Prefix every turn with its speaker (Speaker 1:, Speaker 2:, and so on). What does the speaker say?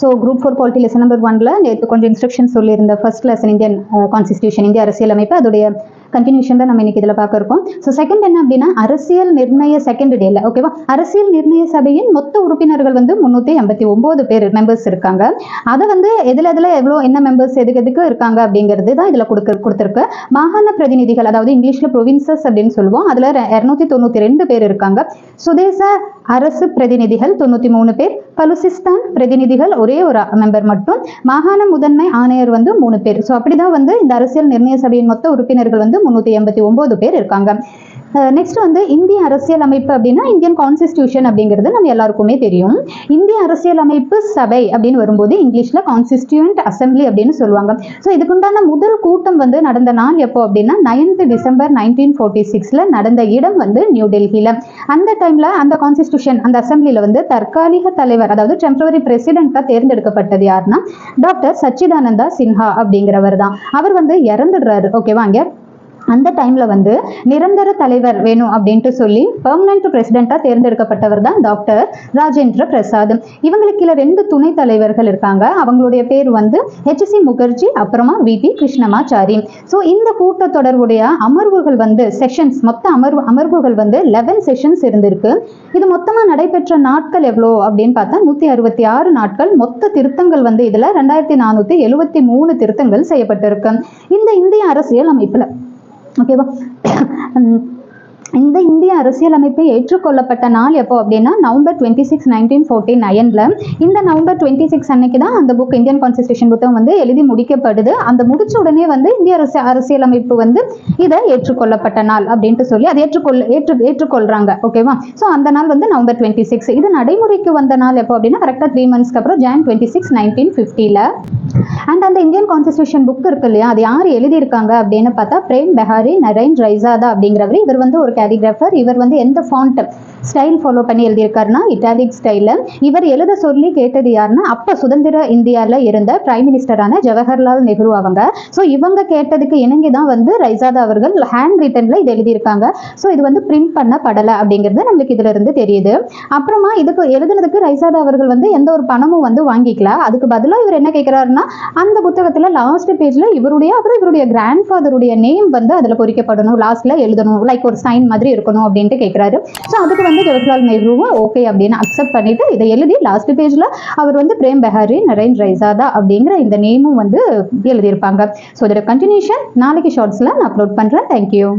Speaker 1: So group 4 polity lesson number 1ல நேற்று கொஞ்சம் இன்ஸ்ட்ரக்ஷன் சொல்லியிருந்த ஃபர்ஸ்ட் லெசன் இந்தியன் கான்ஸ்டிடியூஷன், இந்திய அரசியலமைப்பு, அதோடைய கண்டினியூஷன் தான் நம்ம இன்னைக்கு இதில் பார்க்க இருக்கோம். ஸோ செகண்ட் என்ன அப்படின்னா அரசியல் நிர்ணய செகண்ட் டேல ஓகேவா, அரசியல் நிர்ணய சபையின் மொத்த உறுப்பினர்கள் வந்து 389 பேர் மெம்பர்ஸ் இருக்காங்க. அதை வந்து எதுல எவ்வளோ என்ன மெம்பர்ஸ் எதுக்கு இருக்காங்க அப்படிங்கிறது தான் இதில் கொடுத்துருக்கு. மாகாண பிரதிநிதிகள், அதாவது இங்கிலீஷ்ல ப்ரொவின்சஸ் அப்படின்னு சொல்லுவோம், அதில் 292 பேர் இருக்காங்க. சுதேச அரசு பிரதிநிதிகள் 93 பேர், பலுசிஸ்தான் பிரதிநிதிகள் ஒரே ஒரு மெம்பர் மட்டும், மாகாண முதன்மை ஆணையர் வந்து 3 பேர். ஸோ அப்படிதான் வந்து இந்த அரசியல் நிர்ணய சபையின் மொத்த உறுப்பினர்கள் வந்து 389 பேர் இருக்காங்க. நெக்ஸ்ட் வந்து இந்திய அரசியல் அமைப்பு அப்படின்னா இந்தியன் கான்ஸ்டிடியூஷன் அப்படிங்கிறது நம்ம எல்லாருக்குமே தெரியும். இந்திய அரசியல் அமைப்பு சபை அப்படின்னு வரும்போது இங்கிலீஷ்ல கான்ஸ்டிடியூயன்ட் அசம்பிளி அப்படின்னு சொல்லுவாங்க. ஸோ இதுக்குண்டான முதல் கூட்டம் வந்து நடந்த நாள் எப்போ அப்படின்னா 9th December 1946ல நடந்த இடம் வந்து நியூ டெல்லியில. அந்த டைம்ல அந்த கான்ஸ்டிடியூஷன் அந்த அசம்பிளில வந்து தற்காலிக தலைவர், அதாவது டெம்பரரி பிரசிடென்ட்டா தேர்ந்தெடுக்கப்பட்டது யாருன்னா டாக்டர் சச்சிதானந்தா சின்ஹா அப்படிங்கிறவர் தான். அவர் வந்து இறந்துடுறாரு ஓகேவா. அங்க அந்த டைம்ல வந்து நிரந்தர தலைவர் வேணும் அப்படின்ட்டு சொல்லி பெர்மனன்ட் பிரசிடென்ட்டா தேர்ந்தெடுக்கப்பட்டவர் தான் டாக்டர் ராஜேந்திர பிரசாத். இவங்களுக்கு கீழே 2 துணை தலைவர்கள் இருக்காங்க. அவங்களுடைய பேர் வந்து HC முகர்ஜி, அப்புறமா VP கிருஷ்ணமாச்சாரி. ஸோ இந்த கூட்டத்தொடர்புடைய அமர்வுகள் வந்து செஷன்ஸ், மொத்த அமர்வுகள் வந்து 11 செஷன்ஸ் இருந்திருக்கு. இது மொத்தமா நடைபெற்ற நாட்கள் எவ்வளோ அப்படின்னு பார்த்தா 166 நாட்கள். மொத்த திருத்தங்கள் வந்து இதுல 2473 திருத்தங்கள் செய்யப்பட்டிருக்கு இந்த இந்திய அரசியல் அமைப்புல ஓகேவா. இந்த இந்திய அரசியலமைப்பு ஏற்றுக்கொள்ளப்பட்ட நாள் எப்போ அப்படின்னா November 26, 1949ல. இந்த November 26 அன்னைக்கு தான் அந்த புக் இந்தியன் கான்ஸ்டிடியூஷன் புத்தகம் வந்து எழுதி முடிக்கப்படுது. அந்த முடிச்ச உடனே வந்து இந்திய அரசியலமைப்பு வந்து இதை ஏற்றுக்கொள்ளப்பட்ட நாள் அப்படின்ட்டு சொல்லி அதை ஏற்றுக்கொள்றாங்க ஓகேவா. ஸோ அந்த நாள் வந்து November 26. இது நடைமுறைக்கு வந்த நாள் எப்போ அப்படின்னா கரெக்டாக 3 monthsக்கு அப்புறம் Jan 26, 1950ல. அண்ட் அந்த இந்தியன் கான்ஸ்டிடியூஷன் புக் இருக்கு இல்லையா, அது யார் எழுதியிருக்காங்க அப்படின்னு பார்த்தா பிரேம் பெஹாரி நரேன் ரைசாதா அப்படிங்கிறவர். இவர் வந்து ஒரு கேலிகிராஃபர். இவர் வந்து எந்த ஃபாண்ட் ஸ்டைல் ஃபாலோ பண்ணி எழுதியிருக்காருன்னா இட்டாலிக் ஸ்டைல. இவர் எழுத சொல்லி கேட்டது யாருன்னா அப்போ சுதந்திர இந்தியாவில் இருந்த பிரைம் மினிஸ்டரான ஜவஹர்லால் நேரு அவங்க. ஸோ இவங்க கேட்டதுக்கு இணங்கி தான் வந்து ரைசாதா அவர்கள் ஹேண்ட் ரிட்டன்ல இது எழுதியிருக்காங்க. ஸோ இது வந்து பிரிண்ட் பண்ணப்படலை அப்படிங்கிறது நம்மளுக்கு இதுல இருந்து தெரியுது. அப்புறமா இதுக்கு எழுதுனதுக்கு ரைசாதா அவர்கள் வந்து எந்த ஒரு பணமும் வந்து வாங்கிக்கல. அதுக்கு பதிலாக இவர் என்ன கேட்கிறாருன்னா அந்த புத்தகத்துல லாஸ்ட் பேஜ்ல இவருடைய கிராண்ட் ஃபாதருடைய நேம் வந்து அதுல பொறிக்கப்படணும், லாஸ்ட்ல எழுதணும், லைக் ஒரு சைன் மாதிரி இருக்கணும் அப்படின்ட்டு கேட்கிறாரு. ஸோ அதுக்கு வந்து ஜவஹர்லால் நேருவும் ஓகே அப்படின்னு அக்செப்ட் பண்ணிட்டு இதை எழுதி லாஸ்ட் பேஜ்ல அவர் வந்து பிரேம் பெஹாரி நரேன் ரைசாதா அப்படிங்கிற இந்த நேமும் வந்து எழுதியிருப்பாங்க. ஸோ இதோட கண்டினியூஷன் நாளைக்கு ஷார்ட்ஸ்ல நான் அப்லோட் பண்றேன். தேங்க்யூ.